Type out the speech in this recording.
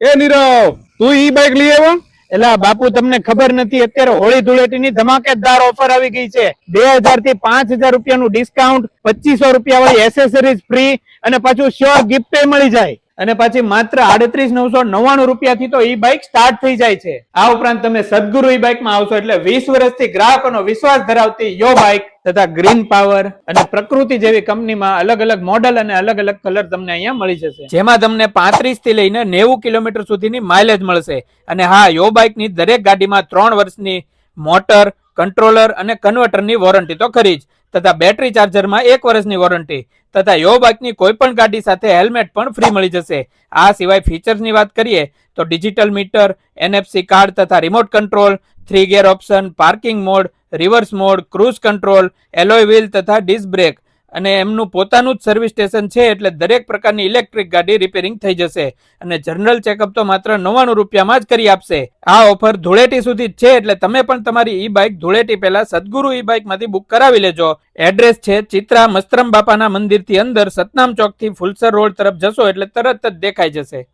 એ નીરવ, તું ઈ બાઈક લઈ આવ્યો? એલા બાપુ તમને ખબર નથી, અત્યારે હોળી ધૂળેટીની ધમાકેદાર ઓફર આવી ગઈ છે। 2000 થી 5000 રૂપિયાનું ડિસ્કાઉન્ટ, 2500 રૂપિયા વાળી એસેસરીઝ ફ્રી અને પાછું શ્યોર ગિફ્ટ મળી જાય। અને પછી માત્ર 38,999 રૂપિયાથી તો ઈ બાઇક સ્ટાર્ટ થઈ જાય છે। આ ઉપરાંત તમે સદગુરુ ઈ બાઇકમાં આવશો એટલે 20 વર્ષથી ગ્રાહકોનો વિશ્વાસ ધરાવતી યો બાઇક તથા ગ્રીન પાવર અને પ્રકૃતિ જેવી કંપનીમાં અલગ અલગ મોડલ અને અલગ અલગ કલર તમને અહીંયા મળી જશે, જેમાં તમને 35 થી લઈને 90 કિલોમીટર સુધીની માઇલેજ મળશે। અને હા, યો બાઇકની દરેક ગાડીમાં 3 વર્ષની મોટર, કંટ્રોલર અને કન્વર્ટરની વોરંટી તો ખરી જ, તથા બેટરી ચાર્જરમાં 1 વર્ષની વોરંટી તથા યો બાઇકની કોઈ પણ ગાડી સાથે હેલ્મેટ પણ ફ્રી મળી જશે। આ સિવાય ફીચર્સની વાત કરીએ તો ડિજિટલ મીટર, NFC કાર્ડ તથા remote control, 3 gear option, parking mode, reverse mode, cruise control, alloy wheel તથા ડિસ્ક બ્રેક અને એમનું પોતાનું જ સર્વિસ સ્ટેશન છે, એટલે દરેક પ્રકારની ઇલેક્ટ્રિક ગાડી રિપેરિંગ થઈ જશે। અને જનરલ ચેકઅપ તો માત્ર 99 રૂપિયામાં જ કરી આપશે। આ ઓફર ધૂળેટી સુધી જ છે, એટલે તમે પણ તમારી ઈ બાઇક ધૂળેટી પહેલા સદગુરુ ઈ બાઇક માંથી બુક કરાવી લેજો। એડ્રેસ છે ચિત્રા મસ્તરમ બાપાના મંદિરથી અંદર સતનામ ચોક થી ફુલસર રોડ તરફ જશો એટલે તરત જ દેખાઈ જશે।